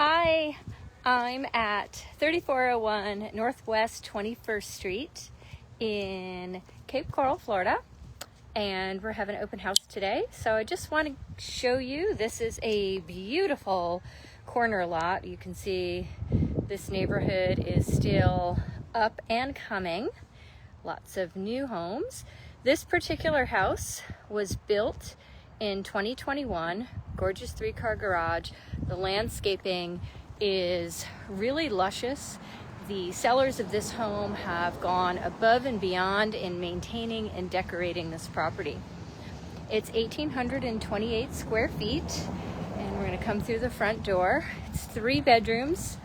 Hi, I'm at 3401 Northwest 21st Street in Cape Coral, Florida, and we're having an open house today. So I just want to show you, this is a beautiful corner lot. You can see this neighborhood is still up and coming. Lots of new homes. This particular house was built in 2021, gorgeous 3-car garage. The landscaping is really luscious. The sellers of this home have gone above and beyond in maintaining and decorating this property. It's 1,828 square feet, and we're going to come through the front door. It's 3 bedrooms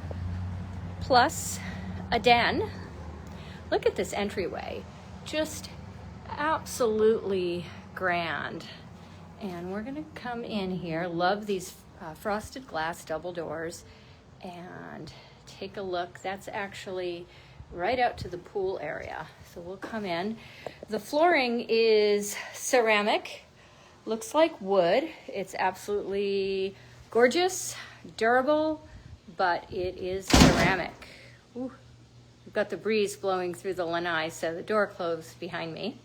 plus a den. Look at this entryway, just absolutely grand. And we're gonna come in here, love these frosted glass double doors, and take a look. That's actually right out to the pool area. So we'll come in. The flooring is ceramic, looks like wood. It's absolutely gorgeous, durable, but it is ceramic. Ooh. We've got the breeze blowing through the lanai, so the door closed behind me.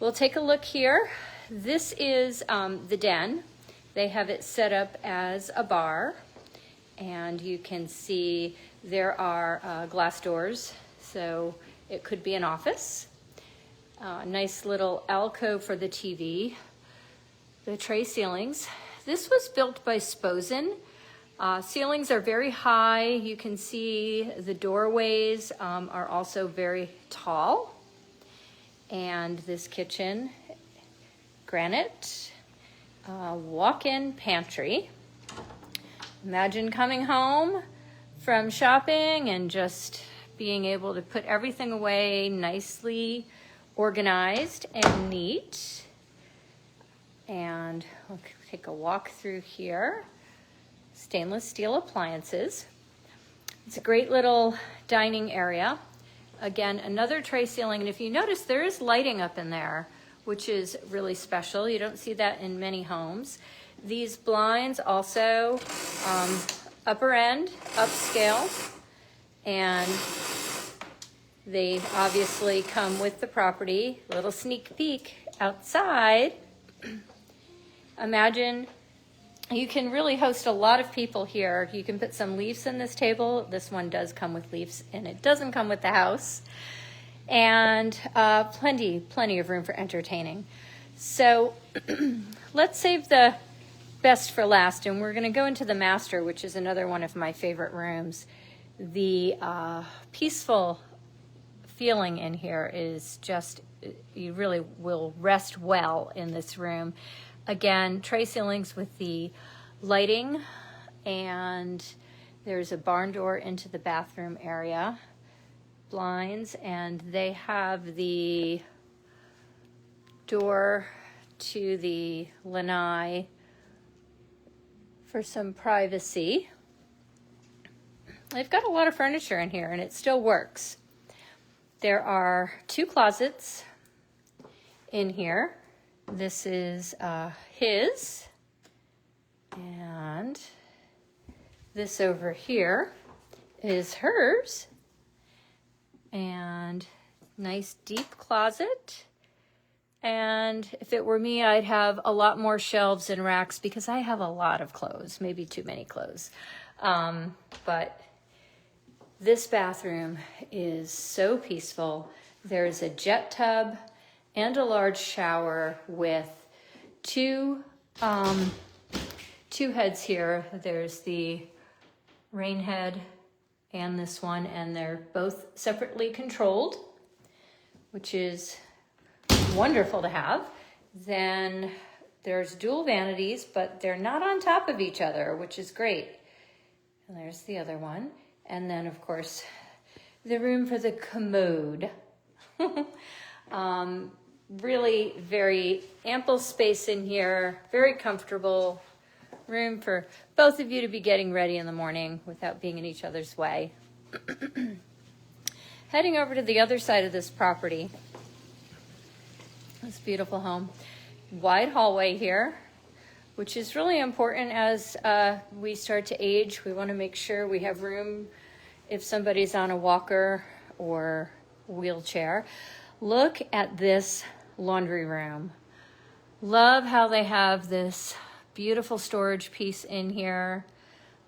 We'll take a look here. This is the den. They have it set up as a bar, and you can see there are glass doors, so it could be an office. Nice little alcove for the TV. The tray ceilings. This was built by Sposen. Ceilings are very high. You can see the doorways are also very tall. And this kitchen, granite, walk-in pantry. Imagine coming home from shopping and just being able to put everything away nicely organized and neat. And we'll take a walk through here. Stainless steel appliances. It's a great little dining area. Again, another tray ceiling, and if you notice, there is lighting up in there, which is really special. You don't see that in many homes. These blinds also, upper end, upscale, and they obviously come with the property. A little sneak peek outside. Imagine you can really host a lot of people here. You can put some leaves in this table. This one does come with leaves, and it doesn't come with the house. And plenty of room for entertaining. So let's save the best for last, and we're going to go into the master, which is another one of my favorite rooms. The peaceful feeling in here is just, you really will rest well in this room. Again, tray ceilings with the lighting, and there's a barn door into the bathroom area, blinds, and they have the door to the lanai for some privacy. They've got a lot of furniture in here, and it still works. There are 2 closets in here. This is his, and this over here is hers, and nice deep closet. And if it were me, I'd have a lot more shelves and racks because I have a lot of clothes, maybe too many clothes. But this bathroom is so peaceful. There's a jet tub and a large shower with 2 heads here. There's the rain head and this one, and they're both separately controlled, which is wonderful to have. Then there's dual vanities, but they're not on top of each other, which is great. And there's the other one. And then, of course, the room for the commode. Really very ample space in here, very comfortable, room for both of you to be getting ready in the morning without being in each other's way. Heading over to the other side of this property, this beautiful home, wide hallway here which is really important as we start to age. We want to make sure we have room if somebody's on a walker or wheelchair. Look at this laundry room. Love how they have this beautiful storage piece in here.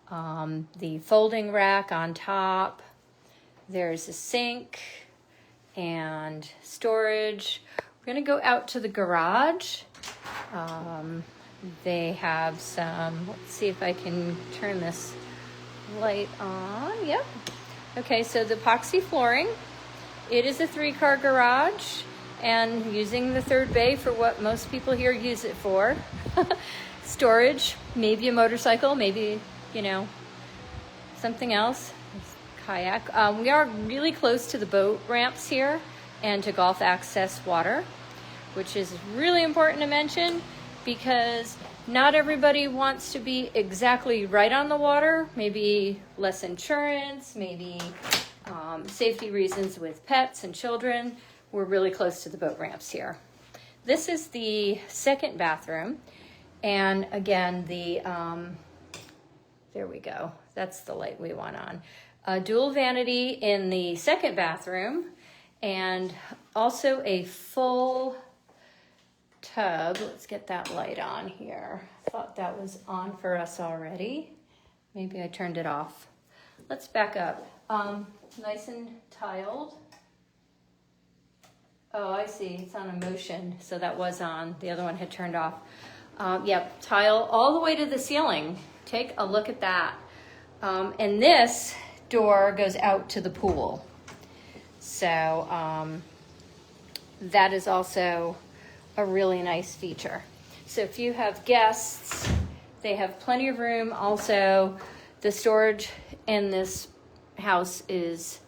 The folding rack on top. There's a sink and storage. We're gonna go out to the garage. They have some, let's see if I can turn this light on. Yep. Okay, so the epoxy flooring. It is a 3-car garage, and using the third bay for what most people here use it for. Storage, maybe a motorcycle, maybe, you know, something else. Kayak. We are really close to the boat ramps here and to golf access water, which is really important to mention because not everybody wants to be exactly right on the water. Maybe less insurance, maybe safety reasons with pets and children. We're really close to the boat ramps here. This is the second bathroom. And again, there we go. That's the light we want on. A dual vanity in the second bathroom and also a full tub. Let's get that light on here. Thought that was on for us already. Maybe I turned it off. Let's back up. Nice and tiled. Oh, I see. It's on a motion, so that was on. The other one had turned off. Yep, tile all the way to the ceiling. Take a look at that. And this door goes out to the pool. So that is also a really nice feature. So if you have guests, they have plenty of room. Also, the storage in this house is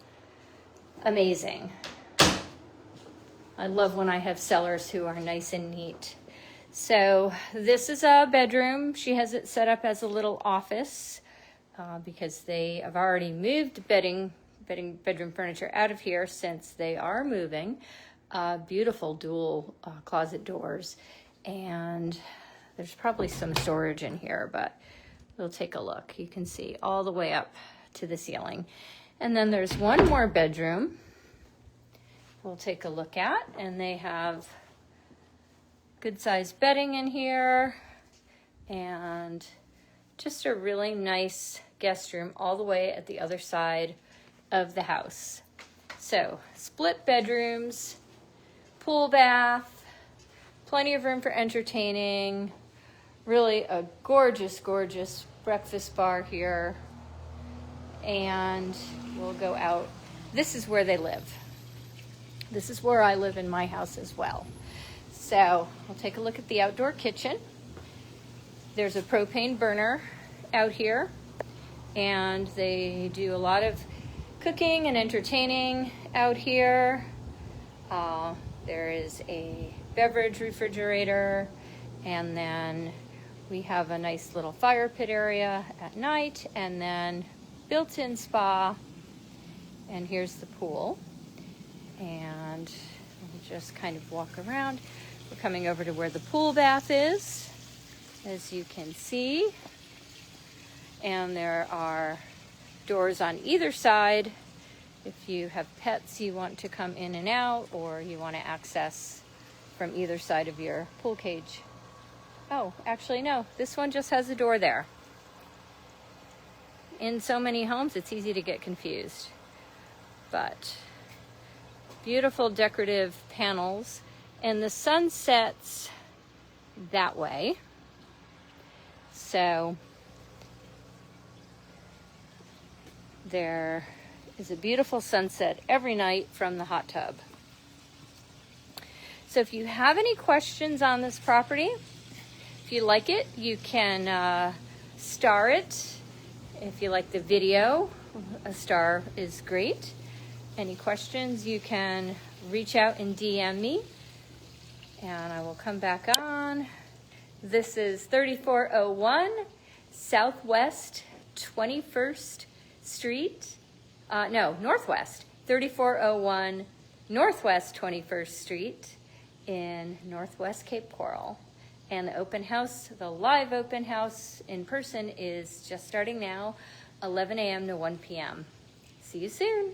amazing. I love when I have sellers who are nice and neat. So this is a bedroom. She has it set up as a little office because they have already moved bedroom furniture out of here since they are moving. Beautiful dual closet doors, and there's probably some storage in here, but we'll take a look. You can see all the way up to the ceiling. And then there's one more bedroom we'll take a look at, and they have good sized bedding in here and just a really nice guest room all the way at the other side of the house. So split bedrooms, pool bath, plenty of room for entertaining, really a gorgeous, gorgeous breakfast bar here. And we'll go out. This is where they live. This is where I live in my house as well. So we'll take a look at the outdoor kitchen. There's a propane burner out here, and they do a lot of cooking and entertaining out here. There is a beverage refrigerator, and then we have a nice little fire pit area at night, and then built-in spa, and here's the pool. And we'll just kind of walk around. We're coming over to where the pool bath is, as you can see. And there are doors on either side. If you have pets you want to come in and out, or you want to access from either side of your pool cage. Oh, actually no, this one just has a door there. In so many homes, it's easy to get confused. But beautiful decorative panels, and the sun sets that way. So there is a beautiful sunset every night from the hot tub. So if you have any questions on this property, if you like it, you can star it. If you like the video, a star is great. Any questions, you can reach out and DM me, and I will come back on. This is 3401 Southwest 21st Street. Northwest. 3401 Northwest 21st Street in Northwest Cape Coral. And the open house, the live open house in person, is just starting now, 11 a.m. to 1 p.m. See you soon.